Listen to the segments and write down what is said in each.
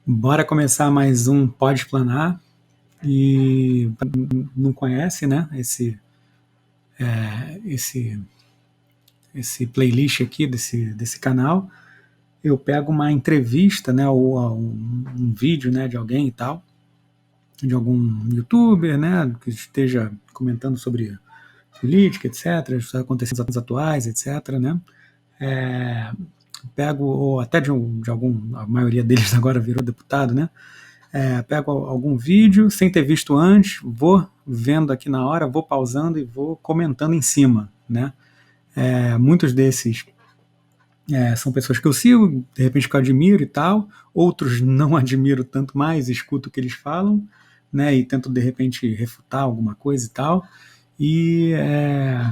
Bora começar mais um Pode Explanar. E pra quem não conhece, né, esse, esse playlist aqui desse canal, eu pego uma entrevista, né, ou um vídeo, né, de alguém e tal, de algum youtuber, né, que esteja comentando sobre política, etc., os acontecimentos atuais, etc., né, pego, ou até de algum, a maioria deles agora virou deputado, né, pego algum vídeo sem ter visto antes, vou vendo aqui na hora, vou pausando e vou comentando em cima, né? Muitos desses são pessoas que eu sigo, de repente que eu admiro e tal, outros não admiro tanto mais, escuto o que eles falam, né? E tento de repente refutar alguma coisa e tal.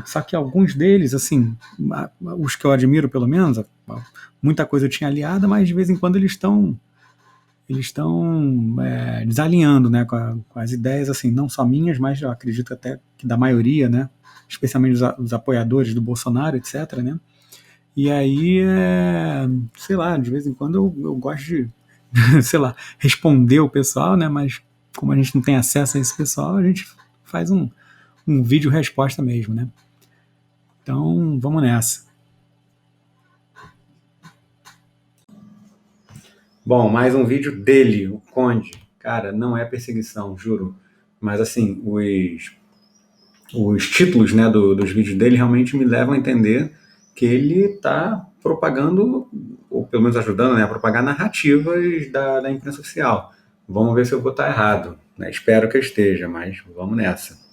Só que alguns deles, assim, os que eu admiro pelo menos, muita coisa eu tinha aliada, mas de vez em quando eles estão desalinhando, né, com as ideias, assim, não só minhas, mas eu acredito até que da maioria, né, especialmente os apoiadores do Bolsonaro, etc., né, e aí, sei lá, de vez em quando eu gosto de, sei lá, responder o pessoal, né, mas como a gente não tem acesso a esse pessoal, a gente faz um vídeo resposta mesmo, né. Então, vamos nessa. Bom, mais um vídeo dele, o Conde. Cara, não é perseguição, juro. Mas assim, os títulos, né, dos vídeos dele realmente me levam a entender que ele está propagando, ou pelo menos ajudando, né, a propagar narrativas da imprensa oficial. Vamos ver se eu vou estar errado, né? Espero que eu esteja, mas vamos nessa.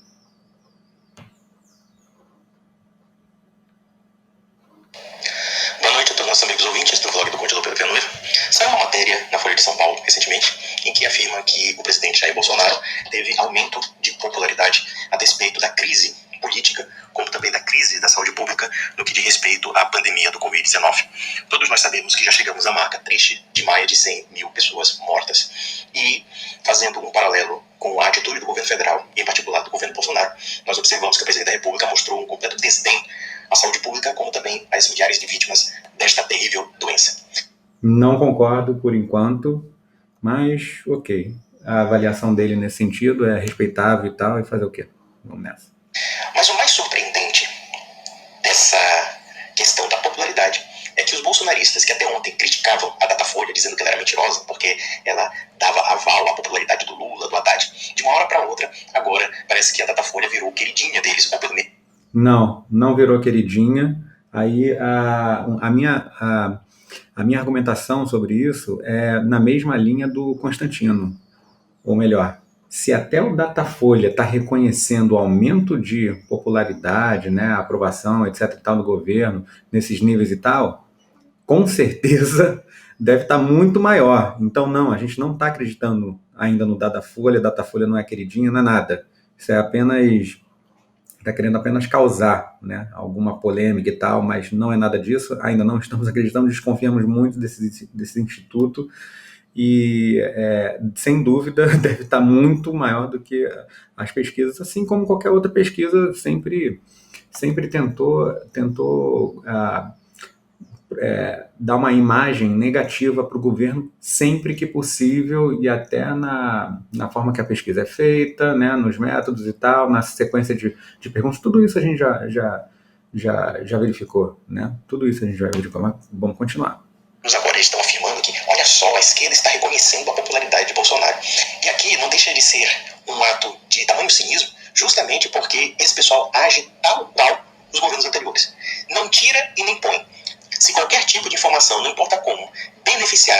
Boa noite a todos os nossos amigos ouvintes do vlog do Conde Lopes da Noiva. Saiu uma matéria na Folha de São Paulo, recentemente, em que afirma que o presidente Jair Bolsonaro teve aumento de popularidade a despeito da crise política, como também da crise da saúde pública, no que diz respeito à pandemia do Covid-19. Todos nós sabemos que já chegamos à marca triste de mais de 100 mil pessoas mortas. E, fazendo um paralelo com a atitude do governo federal, e em particular do governo Bolsonaro, nós observamos que o presidente da República mostrou um completo desdém à saúde pública, como também às milhares de vítimas desta terrível doença. Não concordo por enquanto, mas ok. A avaliação dele nesse sentido é respeitável e tal, e fazer o quê? Vamos nessa. Mas o mais surpreendente dessa questão da popularidade é que os bolsonaristas, que até ontem criticavam a Datafolha, dizendo que ela era mentirosa, porque ela dava aval à popularidade do Lula, do Haddad, de uma hora para outra, agora parece que a Datafolha virou queridinha deles, ou pelo menos... Não virou queridinha. Aí a minha argumentação sobre isso é na mesma linha do Constantino. Ou melhor, se até o Datafolha está reconhecendo o aumento de popularidade, né, aprovação, etc. e tal do governo, nesses níveis e tal, com certeza deve estar muito maior. Então, não, a gente não está acreditando ainda no Datafolha não é queridinha, não é nada. Isso é apenas, está querendo apenas causar, né, alguma polêmica e tal, mas não é nada disso, ainda não estamos acreditando, desconfiamos muito desse instituto e, sem dúvida, deve estar muito maior do que as pesquisas, assim como qualquer outra pesquisa sempre tentou dar uma imagem negativa para o governo sempre que possível e até na forma que a pesquisa é feita, né, nos métodos e tal, na sequência de perguntas, tudo isso a gente já verificou, né? Tudo isso a gente já verificou, mas vamos continuar. Agora eles estão afirmando que, olha só, a esquerda está reconhecendo a popularidade de Bolsonaro. E aqui não deixa de ser um ato de tamanho cinismo, justamente porque esse pessoal age tal qual os governos anteriores. Não tira e nem põe. Se qualquer tipo de informação, não importa como, beneficiar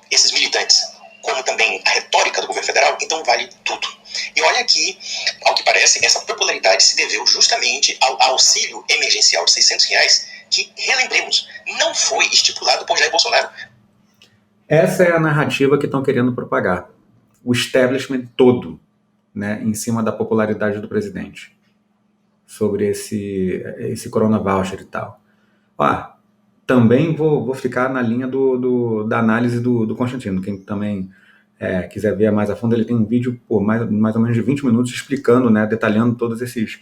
esses militantes, como também a retórica do governo federal, então vale tudo. E olha aqui, ao que parece, essa popularidade se deveu justamente ao auxílio emergencial de R$600, que, relembremos, não foi estipulado por Jair Bolsonaro. Essa é a narrativa que estão querendo propagar. O establishment todo, né, em cima da popularidade do presidente, sobre esse Corona Voucher e tal. Também vou ficar na linha da análise do Constantino. Quem também quiser ver mais a fundo, ele tem um vídeo por mais ou menos de 20 minutos explicando, né, detalhando todos esses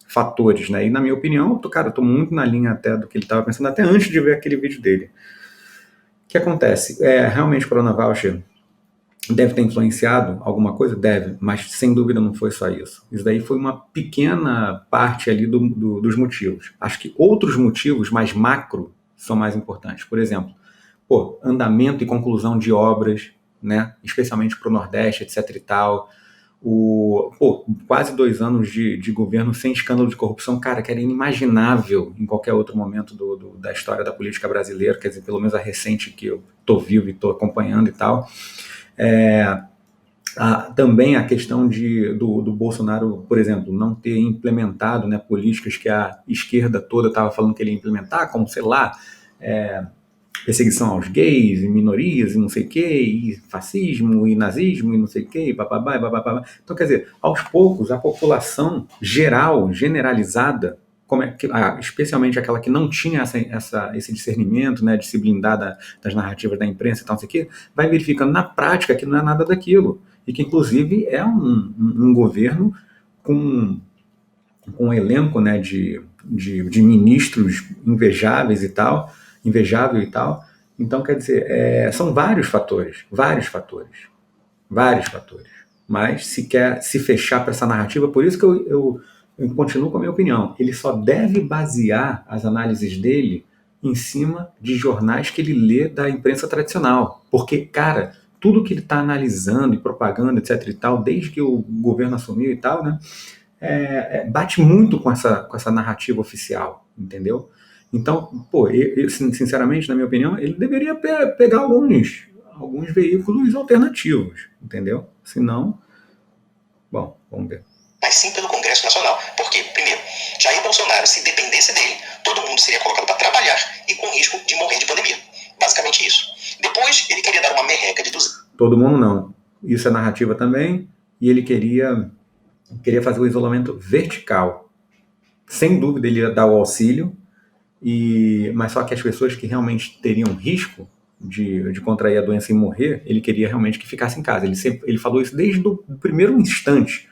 fatores, né? E na minha opinião, eu tô muito na linha até do que ele estava pensando, até antes de ver aquele vídeo dele. que acontece? Realmente o Corona Voucher deve ter influenciado alguma coisa? Deve, mas sem dúvida não foi só isso. Isso daí foi uma pequena parte ali dos motivos. Acho que outros motivos mais macro são mais importantes. Por exemplo, andamento e conclusão de obras, né? Especialmente para o Nordeste, etc e tal. Quase 2 anos de governo sem escândalo de corrupção, cara, que era inimaginável em qualquer outro momento da história da política brasileira, quer dizer, pelo menos a recente que eu estou vivo e estou acompanhando e tal. Também a questão do Bolsonaro, por exemplo, não ter implementado, né, políticas que a esquerda toda estava falando que ele ia implementar, como, sei lá, perseguição aos gays, e minorias, e não sei o quê, e fascismo, e nazismo, e não sei o quê, e bababá, e bababá. Então, quer dizer, aos poucos, a população geral, generalizada, especialmente aquela que não tinha esse discernimento, né, de se blindar das narrativas da imprensa e tal, não sei o quê, vai verificando na prática que não é nada daquilo. E que, inclusive, é um governo com um elenco, né, de ministros invejáveis e tal, invejável e tal. Então, quer dizer, são vários fatores. Mas se quer se fechar para essa narrativa, por isso que eu continuo com a minha opinião. Ele só deve basear as análises dele em cima de jornais que ele lê da imprensa tradicional. Porque, cara, tudo que ele está analisando e propaganda, etc e tal, desde que o governo assumiu e tal, né, bate muito com essa narrativa oficial, entendeu? Então, sinceramente, na minha opinião, ele deveria pegar alguns veículos alternativos, entendeu? Senão, bom, vamos ver. Mas sim pelo Congresso Nacional, porque, primeiro, Jair Bolsonaro, se dependesse dele, todo mundo seria colocado para trabalhar e com risco de morrer de pandemia. Basicamente isso. Depois, ele queria dar uma merreca de 200. Todo mundo não. Isso é narrativa também, e ele queria fazer o isolamento vertical. Sem dúvida, ele ia dar o auxílio, mas só que as pessoas que realmente teriam risco de contrair a doença e morrer, ele queria realmente que ficasse em casa. Ele falou isso desde o primeiro instante.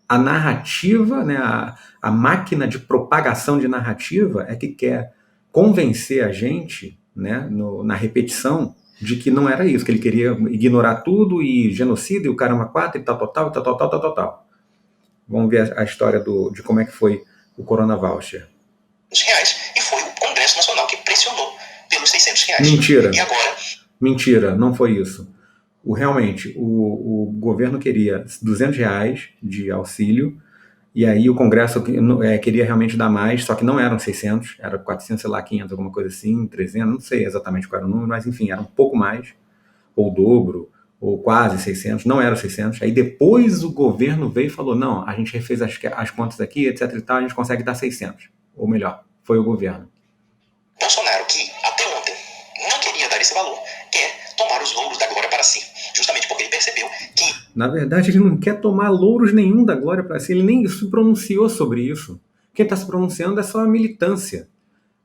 A narrativa, né, a máquina de propagação de narrativa é que quer convencer a gente, né, na repetição, de que não era isso, que ele queria ignorar tudo e genocídio e o caramba 4 e tal. Vamos ver a história de como é que foi o Corona Voucher. Reais, e foi o Congresso Nacional que pressionou pelos R$600. Mentira. E agora? Mentira, não foi isso. Realmente, o governo queria R$200 de auxílio, e aí o Congresso queria realmente dar mais, só que não eram 600, era 400, sei lá, 500, alguma coisa assim, 300, não sei exatamente qual era o número, mas enfim, era um pouco mais, ou o dobro, ou quase 600, não eram 600. Aí depois o governo veio e falou, não, a gente refez as contas aqui, etc e tal, a gente consegue dar 600. Ou melhor, foi o governo. Bolsonaro, que até ontem não queria dar esse valor, quer tomar os louros da glória para si, justamente porque ele percebeu que... Na verdade, ele não quer tomar louros nenhum da glória para si, ele nem se pronunciou sobre isso. Quem está se pronunciando é só a militância.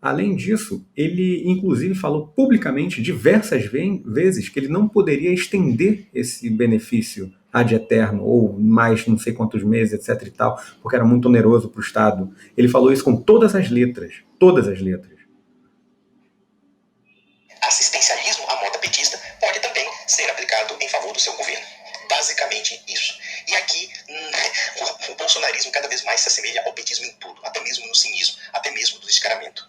Além disso, ele inclusive falou publicamente diversas vezes que ele não poderia estender esse benefício ad eterno, ou mais não sei quantos meses, etc e tal, porque era muito oneroso para o Estado. Ele falou isso com todas as letras. Todas as letras. Assistencialismo à moda petista pode também ser aplicado em favor do seu governo. Basicamente isso. E aqui, o bolsonarismo cada vez mais se assemelha ao petismo em tudo, até mesmo no cinismo, até mesmo no descaramento.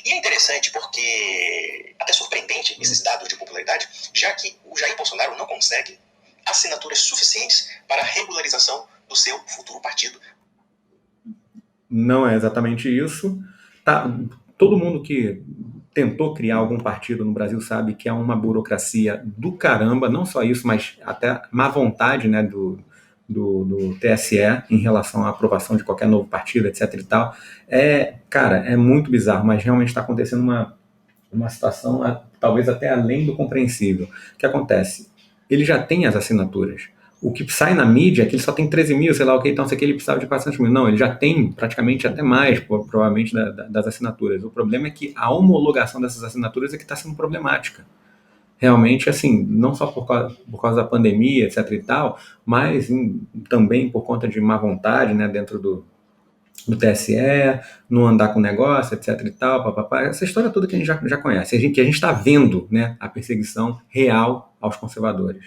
E é interessante porque, até surpreendente esses dados de popularidade, já que o Jair Bolsonaro não consegue assinaturas suficientes para a regularização do seu futuro partido. Não é exatamente isso. Todo mundo que tentou criar algum partido no Brasil sabe que é uma burocracia do caramba, não só isso, mas até má vontade, né, do TSE em relação à aprovação de qualquer novo partido, etc e tal. Cara, é muito bizarro, mas realmente está acontecendo uma situação talvez até além do compreensível. O que acontece? Ele já tem as assinaturas. O que sai na mídia é que ele só tem 13 mil, sei lá o que, então sei que ele precisava de 400 mil. Não, ele já tem praticamente até mais, provavelmente, das assinaturas. O problema é que a homologação dessas assinaturas é que está sendo problemática. Realmente, assim, não só por causa da pandemia, etc e tal, mas também por conta de má vontade, né, dentro do TSE, não andar com negócio, etc e tal, papapá, essa história toda que a gente já conhece, que a gente está vendo, né, a perseguição real aos conservadores.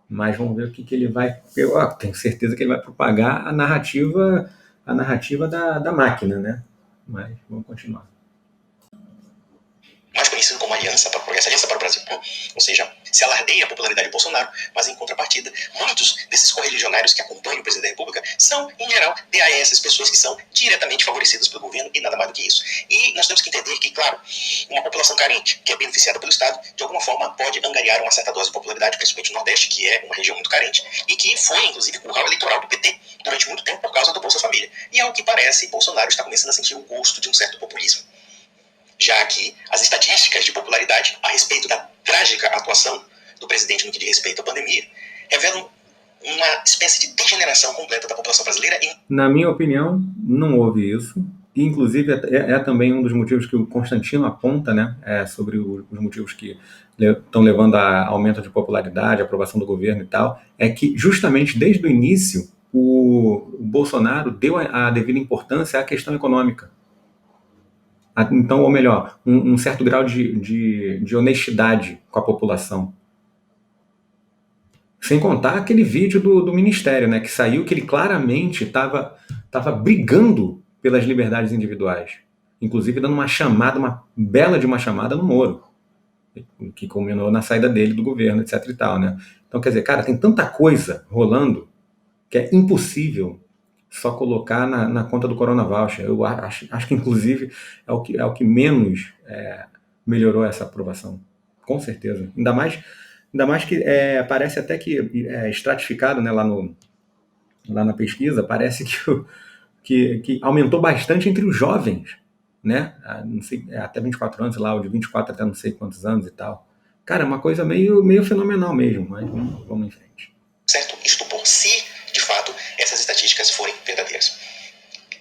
Mas vamos ver o que ele vai... Eu tenho certeza que ele vai propagar a narrativa da máquina, né? Mas vamos continuar. Mais conhecido como Aliança para o Brasil. Ou seja, se alardeia a popularidade de Bolsonaro, mas em contrapartida, muitos desses correligionários que acompanham o presidente da República são, em geral, DAS, pessoas que são diretamente favorecidas pelo governo e nada mais do que isso. E nós temos que entender que, claro, uma população carente, que é beneficiada pelo Estado, de alguma forma pode angariar uma certa dose de popularidade, principalmente no Nordeste, que é uma região muito carente, e que foi, inclusive, curral eleitoral do PT durante muito tempo por causa do Bolsa Família. E ao que parece, Bolsonaro está começando a sentir o gosto de um certo populismo, já que as estatísticas de popularidade a respeito da trágica atuação do presidente no que diz respeito à pandemia revelam uma espécie de degeneração completa da população brasileira. Na minha opinião, não houve isso. Inclusive, é também um dos motivos que o Constantino aponta, né, sobre os motivos que estão levando a aumento de popularidade, aprovação do governo e tal, é que justamente desde o início o Bolsonaro deu a devida importância à questão econômica. Então, ou melhor, um certo grau de honestidade com a população. Sem contar aquele vídeo do Ministério, né, que saiu, que ele claramente estava brigando pelas liberdades individuais. Inclusive dando uma bela de uma chamada no Moro, que culminou na saída dele do governo, etc e tal, né? Então, quer dizer, cara, tem tanta coisa rolando que é impossível só colocar na conta do Corona Voucher. Eu acho que, inclusive, é o que menos melhorou essa aprovação. Com certeza. Ainda mais que parece até que estratificado, né, lá na pesquisa, parece que aumentou bastante entre os jovens, né? Não sei, até 24 anos, sei lá, o de 24 até não sei quantos anos e tal. Cara, é uma coisa meio fenomenal mesmo, mas vamos em frente. Certo estupor, se de fato essas estatísticas forem verdadeiras.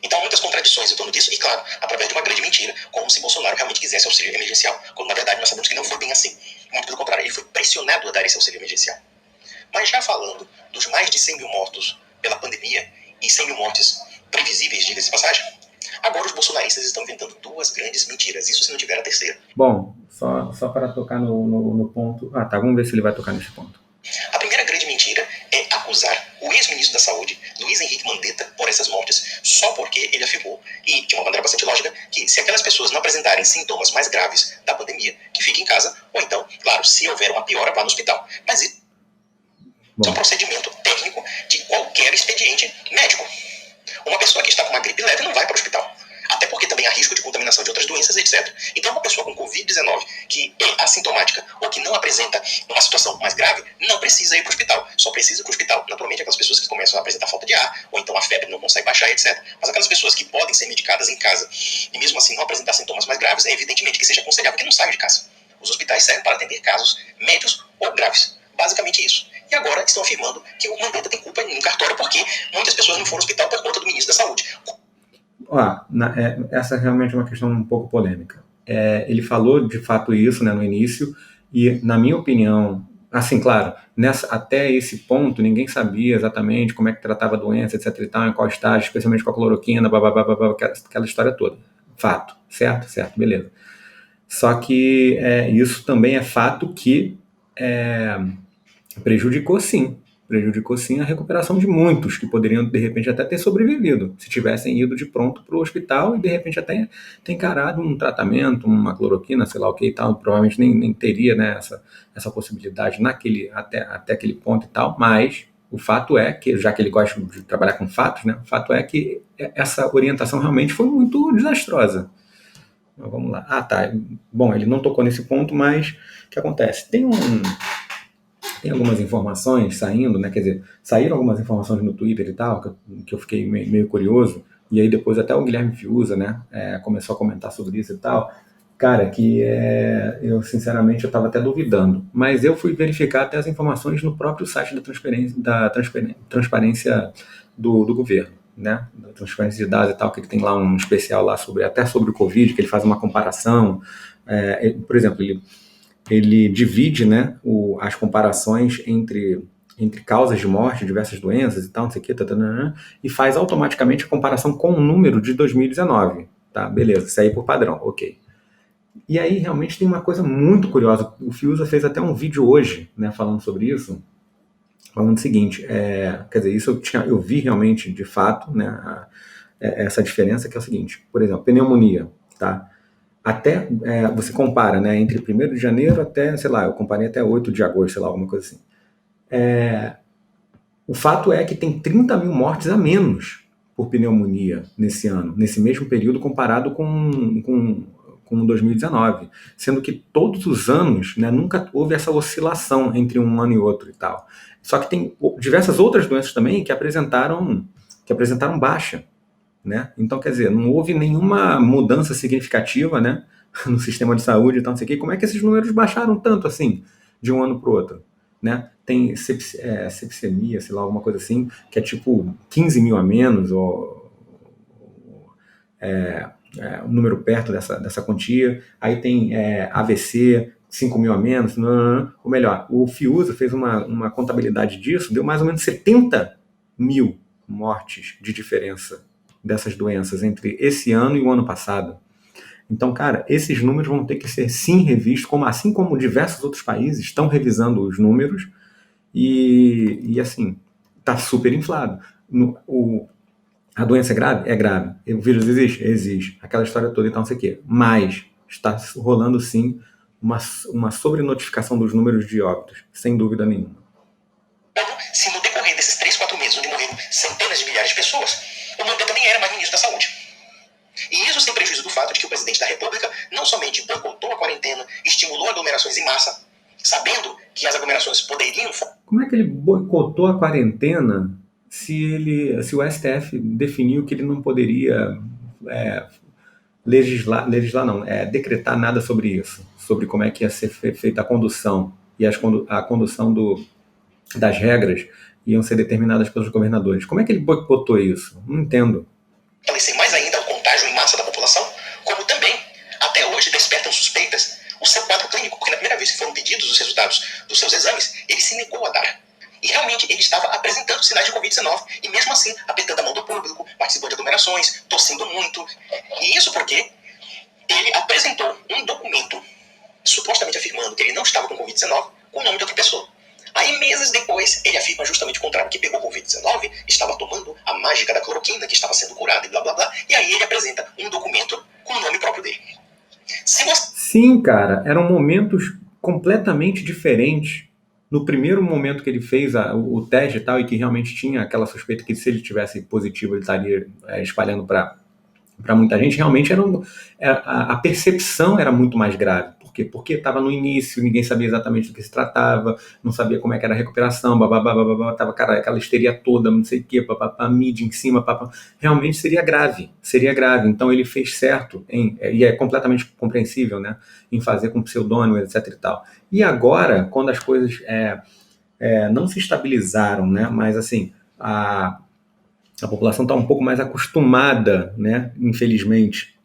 Então, muitas contradições em torno disso, e claro, através de uma grande mentira, como se Bolsonaro realmente quisesse auxílio emergencial, quando na verdade nós sabemos que não foi bem assim. Muito pelo contrário, ele foi pressionado a dar esse auxílio emergencial. Mas já falando dos mais de 100 mil mortos pela pandemia, e 100 mil mortes previsíveis, diga-se de passagem, agora os bolsonaristas estão inventando duas grandes mentiras, isso se não tiver a terceira. Bom, só para tocar no ponto... tá, vamos ver se ele vai tocar nesse ponto. A primeira grande mentira é acusar o ex-ministro da Saúde, Luiz Henrique Mandetta, por essas mortes, só porque ele afirmou, e de uma maneira bastante lógica, que se aquelas pessoas não apresentarem sintomas mais graves da pandemia, que fiquem em casa, ou então, claro, se houver uma piora, vá no hospital. Mas isso é um procedimento técnico de qualquer expediente médico. Uma pessoa que está com uma gripe leve não vai para o hospital. Até porque também há risco de contaminação de outras doenças, etc. Então, uma pessoa com Covid-19 que é assintomática ou que não apresenta uma situação mais grave, não precisa ir para o hospital. Só precisa ir para o hospital, naturalmente, aquelas pessoas que começam a apresentar falta de ar, ou então a febre não consegue baixar, etc. Mas aquelas pessoas que podem ser medicadas em casa e mesmo assim não apresentar sintomas mais graves, é evidentemente que seja aconselhável que não saiam de casa. Os hospitais servem para atender casos médios ou graves. Basicamente isso. E agora estão afirmando que o Mandetta tem culpa em um cartório porque muitas pessoas não foram ao hospital por conta do ministro da Saúde. Essa é realmente uma questão um pouco polêmica. Ele falou de fato isso, né, no início, e na minha opinião, assim, claro, até esse ponto ninguém sabia exatamente como é que tratava a doença, etc e tal, em qual estágio, especialmente com a cloroquina, aquela história toda. Fato, certo, beleza. Só que isso também é fato que prejudicou sim a recuperação de muitos que poderiam, de repente, até ter sobrevivido, se tivessem ido de pronto para o hospital e, de repente, até ter encarado um tratamento, uma cloroquina, sei lá o que e tal, provavelmente nem teria, né, essa possibilidade até aquele ponto e tal, mas o fato é que, já que ele gosta de trabalhar com fatos, né, o fato é que essa orientação realmente foi muito desastrosa. Então, vamos lá. Tá. Bom, ele não tocou nesse ponto, mas o que acontece? Tem algumas informações saindo, né? Quer dizer, saíram algumas informações no Twitter e tal, que eu fiquei meio curioso, e aí depois até o Guilherme Fiuza, né, começou a comentar sobre isso e tal. Cara, que eu sinceramente eu estava até duvidando, mas eu fui verificar até as informações no próprio site da transparência do governo, né, da transparência de dados e tal, que ele tem lá um especial lá até sobre o Covid, que ele faz uma comparação, por exemplo, ele divide, né, as comparações entre entre causas de morte, diversas doenças e tal, não sei o que, e faz automaticamente a comparação com o número de 2019. Tá, beleza, isso aí por padrão, ok. E aí realmente tem uma coisa muito curiosa. O Fiuza fez até um vídeo hoje, né, falando sobre isso, falando o seguinte, quer dizer, isso eu vi realmente, de fato, né, essa diferença, que é o seguinte, por exemplo, pneumonia, tá? Até, você compara, né, entre 1º de janeiro até, sei lá, eu comparei até 8 de agosto, sei lá, alguma coisa assim. O fato é que tem 30 mil mortes a menos por pneumonia nesse ano, nesse mesmo período, comparado com 2019, sendo que todos os anos, né, nunca houve essa oscilação entre um ano e outro e tal. Só que tem diversas outras doenças também que apresentaram baixa, né? Então, quer dizer, não houve nenhuma mudança significativa, né, no sistema de saúde e tal, não sei o quê. Como é que esses números baixaram tanto assim, de um ano para o outro? Né? Tem sepsemia, sei lá, alguma coisa assim, que é tipo 15 mil a menos, ou um número perto dessa quantia. Aí tem AVC, 5 mil a menos, ou melhor, o Fiuza fez uma contabilidade disso, deu mais ou menos 70 mil mortes de diferença dessas doenças entre esse ano e o ano passado. Então, cara, esses números vão ter que ser sim revistos, assim como diversos outros países estão revisando os números, e assim, tá super inflado. A doença é grave? É grave. O vírus existe? Existe. Aquela história toda e tal, não sei o quê. Mas está rolando sim uma sobrenotificação dos números de óbitos, sem dúvida nenhuma. Se no decorrer desses 3, 4 meses, onde morreram centenas de milhares de pessoas, o Mandetta nem era mais ministro da Saúde. E isso sem prejuízo do fato de que o presidente da República não somente boicotou a quarentena, estimulou aglomerações em massa, sabendo que as aglomerações poderiam... Como é que ele boicotou a quarentena se o STF definiu que ele não poderia decretar nada sobre isso, sobre como é que ia ser feita a condução, e a condução das regras iam ser determinadas pelos governadores? Como é que ele boicotou isso? Não entendo. Fortalecer mais ainda o contágio em massa da população, como também, até hoje, despertam suspeitas o seu quadro clínico, porque na primeira vez que foram pedidos os resultados dos seus exames, ele se negou a dar. E realmente ele estava apresentando sinais de Covid-19, e mesmo assim, apertando a mão do público, participou de aglomerações, tossindo muito. E isso porque ele apresentou um documento supostamente afirmando que ele não estava com Covid-19 com o nome de outra pessoa. Aí, meses depois, ele afirma justamente o contrário, que pegou Covid-19, estava tomando a mágica da cloroquina, que estava sendo curado e blá blá blá, e aí ele apresenta um documento com o nome próprio dele. Sim, cara, eram momentos completamente diferentes. No primeiro momento que ele fez o teste e tal, e que realmente tinha aquela suspeita que se ele tivesse positivo ele estaria espalhando para muita gente, realmente a percepção era muito mais grave. Por quê? Porque estava no início, ninguém sabia exatamente do que se tratava, não sabia como é que era a recuperação, babá, tava, cara, aquela histeria toda, não sei o quê, papapá, mídia em cima, papá. Realmente seria grave. Então ele fez certo, e é completamente compreensível, né, em fazer com pseudônimo, etc e tal. E agora, quando as coisas não se estabilizaram, né, mas assim, a população está um pouco mais acostumada, né, infelizmente,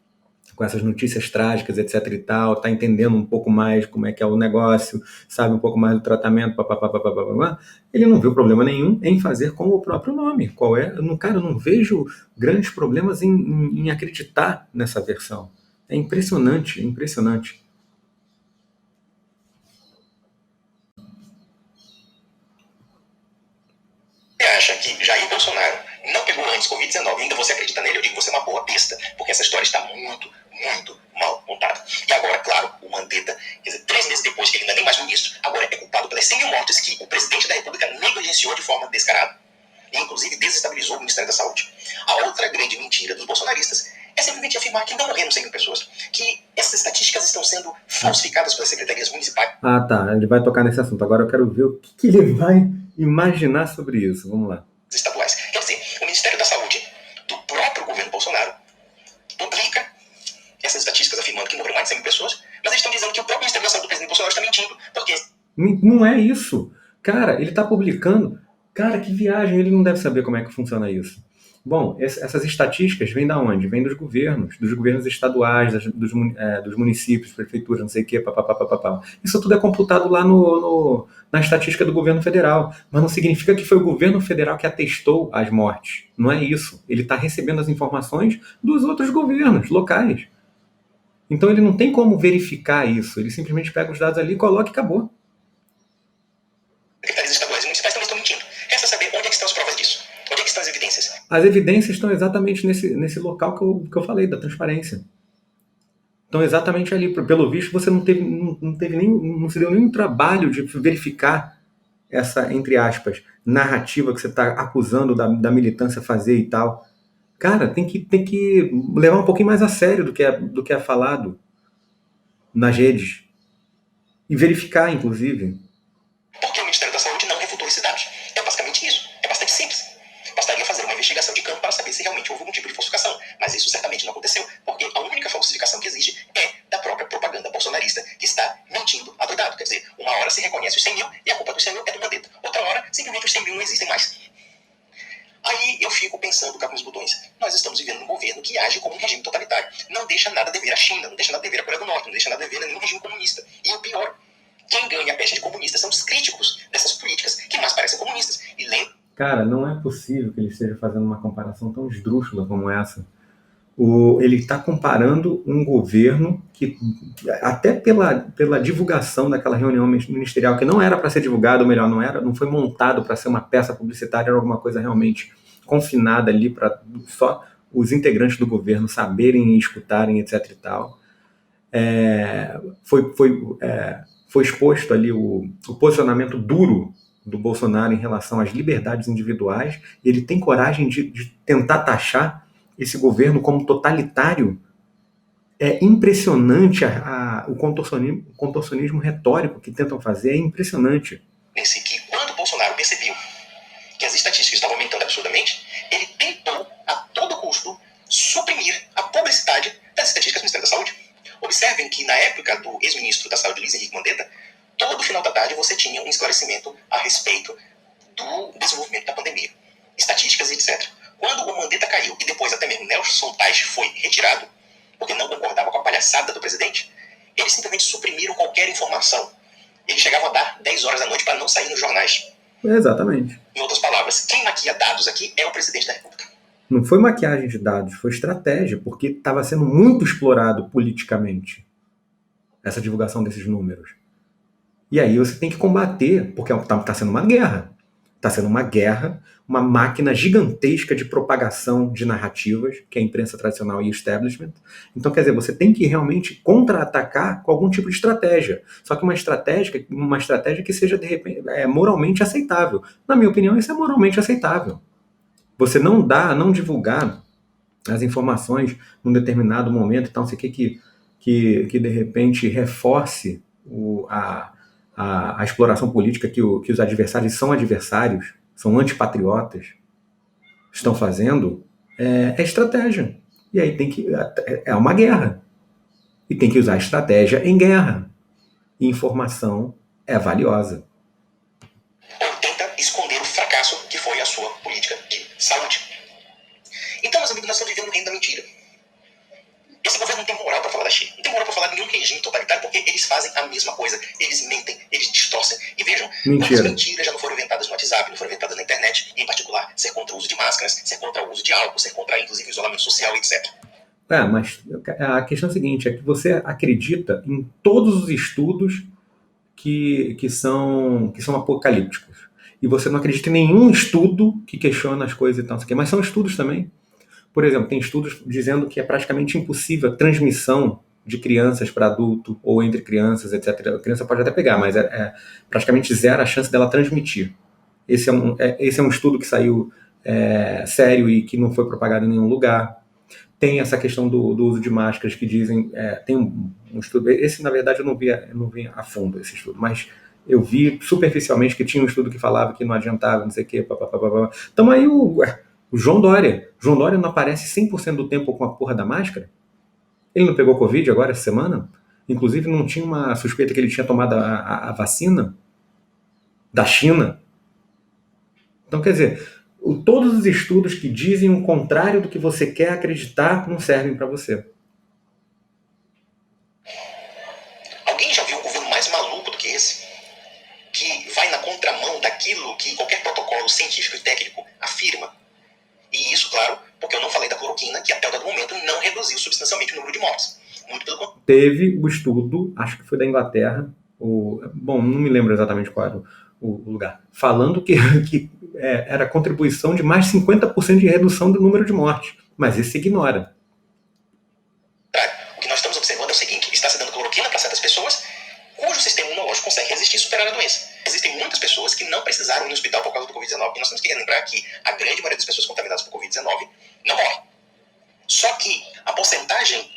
com essas notícias trágicas, etc e tal, está entendendo um pouco mais como é que é o negócio, sabe um pouco mais do tratamento, papapá. Ele não viu problema nenhum em fazer com o próprio nome. Cara, eu não vejo grandes problemas em acreditar nessa versão. É impressionante, impressionante. Você acha que Jair Bolsonaro não pegou antes Covid-19 e ainda você acredita nele? Eu digo que você é uma boa besta, porque essa história está muito, muito mal montada. E agora, claro, o Mandetta, quer dizer, 3 meses depois, que ele não é nem mais ministro, agora é culpado pelas 100 mil mortes que o presidente da República negligenciou de forma descarada. E, inclusive, desestabilizou o Ministério da Saúde. A outra grande mentira dos bolsonaristas é simplesmente afirmar que não morreram 100 mil pessoas, que essas estatísticas estão sendo falsificadas pelas secretarias municipais. Ah, tá, ele vai tocar nesse assunto. Agora eu quero ver o que ele vai imaginar sobre isso. Vamos lá. Estaduais. Quer dizer, o Ministério da Saúde do próprio governo Bolsonaro publica essas estatísticas afirmando que morreram mais de 100 mil pessoas, mas eles estão dizendo que o próprio Ministério da Saúde do presidente Bolsonaro está mentindo, porque... Não é isso. Cara, ele está publicando... Cara, que viagem, ele não deve saber como é que funciona isso. Bom, essas estatísticas vêm da onde? Vêm dos governos estaduais, dos municípios, prefeituras, não sei o quê, papapá, papapá. Isso tudo é computado lá na estatística do governo federal, mas não significa que foi o governo federal que atestou as mortes. Não é isso. Ele está recebendo as informações dos outros governos locais. Então ele não tem como verificar isso. Ele simplesmente pega os dados ali, coloca e acabou. Secretarias estaduais e municipais também estão mentindo. Resta saber onde é que estão as provas disso. Onde é que estão as evidências? As evidências estão exatamente nesse local que eu falei, da transparência. Então, exatamente ali, pelo visto, você não se deu nenhum trabalho de verificar essa, entre aspas, narrativa que você está acusando da militância fazer e tal. Cara, tem que levar um pouquinho mais a sério do que é falado nas redes. E verificar, inclusive. Porque o Ministério da Saúde não refutou esses dados. É basicamente isso. É bastante simples. Bastaria fazer uma investigação de campo para saber se realmente houve algum tipo de falsificação. Mas isso certamente não aconteceu, porque a única falsificação que existe é da própria propaganda bolsonarista que está mentindo adoidado. Quer dizer, uma hora se reconhece os 100 mil e a culpa dos 100 mil é do Mandetta. Outra hora, simplesmente os 100 mil não existem mais. Aí eu fico pensando, cá com os botões, nós estamos vivendo num governo que age como um regime totalitário. Não deixa nada a dever à China, não deixa nada a dever à Coreia do Norte, não deixa nada a dever a nenhum regime comunista. E o pior, quem ganha a pecha de comunista são os críticos dessas políticas que mais parecem comunistas. E Cara, não é possível que ele esteja fazendo uma comparação tão esdrúxula como essa. Ele está comparando um governo que, até pela divulgação daquela reunião ministerial, que não era para ser divulgado, ou melhor, não foi montado para ser uma peça publicitária, era alguma coisa realmente confinada ali para só os integrantes do governo saberem e escutarem, etc. e tal. Foi exposto ali o posicionamento duro do Bolsonaro em relação às liberdades individuais, e ele tem coragem de tentar taxar esse governo como totalitário. É impressionante o contorcionismo retórico que tentam fazer, é impressionante. Pense que quando Bolsonaro percebeu que as estatísticas estavam aumentando absurdamente, ele tentou a todo custo suprimir a publicidade das estatísticas do Ministério da Saúde. Observem que na época do ex-ministro da Saúde, Luiz Henrique Mandetta, todo final da tarde você tinha um esclarecimento a respeito do desenvolvimento da pandemia, estatísticas e etc. Quando o Mandetta caiu e depois até mesmo Nelson Tais foi retirado, porque não concordava com a palhaçada do presidente, eles simplesmente suprimiram qualquer informação. Eles chegavam a dar 10 horas da noite para não sair nos jornais. Exatamente. Em outras palavras, quem maquia dados aqui é o presidente da República. Não foi maquiagem de dados, foi estratégia, porque estava sendo muito explorado politicamente essa divulgação desses números. E aí você tem que combater, porque está sendo uma guerra. Está sendo uma guerra, uma máquina gigantesca de propagação de narrativas, que é a imprensa tradicional e o establishment. Então, quer dizer, você tem que realmente contra-atacar com algum tipo de estratégia. Só que uma estratégia que seja, de repente, moralmente aceitável. Na minha opinião, isso é moralmente aceitável. Você não divulgar as informações num determinado momento, então você quer que de repente reforce a exploração política que os adversários, são antipatriotas, estão fazendo, é estratégia. E aí é uma guerra. E tem que usar estratégia em guerra. E informação é valiosa. Ou tenta esconder o fracasso que foi a sua política de saúde. Então, meus amigos, nós estamos vivendo no reino da mentira. Esse governo não tem moral para falar da China, não tem moral para falar de nenhum regime totalitário, porque eles fazem a mesma coisa, eles mentem, eles distorcem. E vejam, quantas mentiras já não foram inventadas no WhatsApp, não foram inventadas na internet, em particular, ser contra o uso de máscaras, ser contra o uso de álcool, ser contra, inclusive, o isolamento social, etc. Mas a questão é a seguinte, é que você acredita em todos os estudos que são apocalípticos. E você não acredita em nenhum estudo que questiona as coisas e tal, mas são estudos também. Por exemplo, tem estudos dizendo que é praticamente impossível a transmissão de crianças para adulto ou entre crianças, etc. A criança pode até pegar, mas é praticamente zero a chance dela transmitir. Esse é um estudo que saiu sério e que não foi propagado em nenhum lugar. Tem essa questão do uso de máscaras que dizem... tem um estudo... Esse, na verdade, eu não vi a fundo, esse estudo, mas eu vi superficialmente que tinha um estudo que falava que não adiantava, não sei o quê, papapá. Então aí o João Dória não aparece 100% do tempo com a porra da máscara? Ele não pegou Covid agora essa semana? Inclusive não tinha uma suspeita que ele tinha tomado a vacina da China? Então, quer dizer, Todos os estudos que dizem o contrário do que você quer acreditar não servem para você. Alguém já viu um governo mais maluco do que esse? Que vai na contramão daquilo que qualquer protocolo científico e técnico afirma. E isso, claro, porque eu não falei da cloroquina, que até o dado momento não reduziu substancialmente o número de mortes. Muito pelo contrário. Teve o estudo, acho que foi da Inglaterra, bom, não me lembro exatamente qual era o lugar, falando que era contribuição de mais 50% de redução do número de mortes. Mas isso se ignora. O que nós estamos observando é o seguinte: está se dando cloroquina para certas pessoas cujo sistema imunológico consegue resistir e superar a doença. Existem muitas pessoas que não precisaram ir no hospital por causa do Covid-19. E nós temos que relembrar que a grande maioria das pessoas contaminadas por Covid-19 não morre. Só que a porcentagem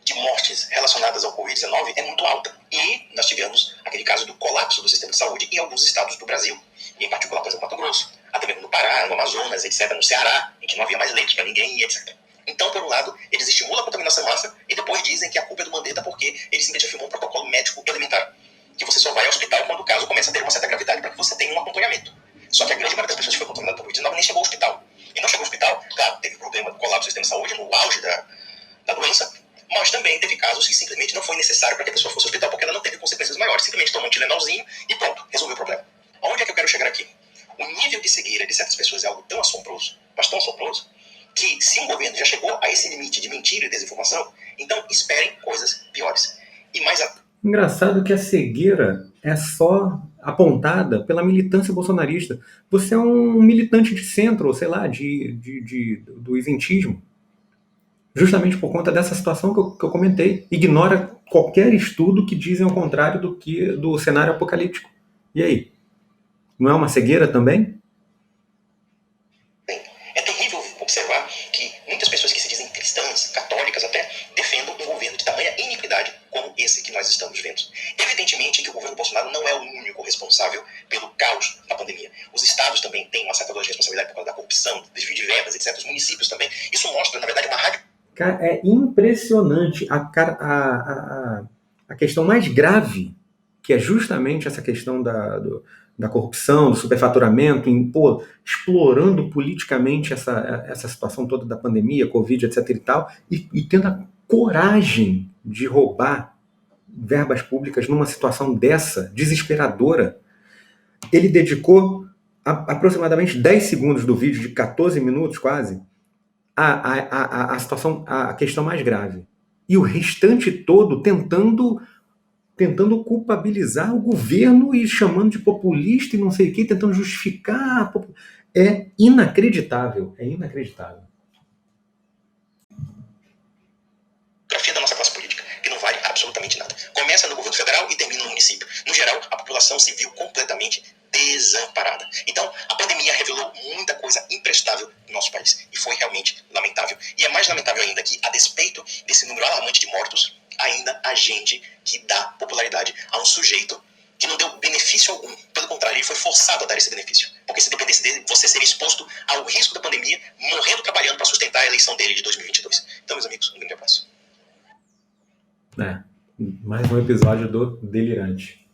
de mortes relacionadas ao Covid-19 é muito alta. E nós tivemos aquele caso do colapso do sistema de saúde em alguns estados do Brasil. E em particular, por exemplo, Mato Grosso. Até mesmo no Pará, no Amazonas, etc. No Ceará, em que não havia mais leite para ninguém e etc. Então, por um lado, eles estimulam a contaminação em massa e depois dizem que a culpa é do Mandetta porque ele simplesmente afirmou um protocolo médico elementar. Que você só vai ao hospital quando o caso começa a ter uma certa gravidade para que você tenha um acompanhamento. Só que a grande maioria das pessoas que foi contaminada por Covid-19 nem chegou ao hospital. E não chegou ao hospital, claro, teve problema do colapso do sistema de saúde no auge da doença, mas também teve casos que simplesmente não foi necessário para que a pessoa fosse ao hospital porque ela não teve consequências maiores. Simplesmente tomou um Tilenolzinho e pronto, resolveu o problema. Onde é que eu quero chegar aqui? O nível de cegueira de certas pessoas é algo tão assombroso, mas tão assombroso, que se um governo já chegou a esse limite de mentira e desinformação, então esperem coisas piores. E mais Engraçado que a cegueira é só apontada pela militância bolsonarista. Você é um militante de centro, ou sei lá, do isentismo. Justamente por conta dessa situação que eu comentei. Ignora qualquer estudo que dizem ao contrário do cenário apocalíptico. E aí? Não é uma cegueira também? é terrível observar que muitas pessoas que se dizem cristãs, católicas até, defendam um governo de tamanha iniquidade como esse que nós estamos vendo. Evidentemente que o governo Bolsonaro não é o único responsável pelo caos da pandemia. Os estados também têm uma certa dose de responsabilidade por causa da corrupção, desvio de verbas, etc. Os municípios também. Isso mostra, na verdade, uma rádio. Cara, é impressionante a questão mais grave, que é justamente essa questão da corrupção, do superfaturamento, explorando politicamente essa situação toda da pandemia, Covid, etc. e tal, e tendo a coragem de roubar verbas públicas numa situação dessa, desesperadora. Ele dedicou aproximadamente 10 segundos do vídeo, de 14 minutos quase, a situação, a questão mais grave. E o restante todo tentando culpabilizar o governo e chamando de populista e não sei o que, tentando justificar. É inacreditável, é inacreditável. Da nossa classe política, que não vale absolutamente nada. Começa no governo federal e termina no município. No geral, a população se viu completamente desamparada. Então, a pandemia revelou muita coisa imprestável no nosso país. E foi realmente lamentável. E é mais lamentável ainda que, a despeito desse número alarmante de mortos, ainda há gente que dá popularidade a um sujeito que não deu benefício algum. Pelo contrário, ele foi forçado a dar esse benefício. Porque se dependesse dele, você seria exposto ao risco da pandemia, morrendo trabalhando para sustentar a eleição dele de 2022. Então, meus amigos, um grande abraço. Mais um episódio do Delirante.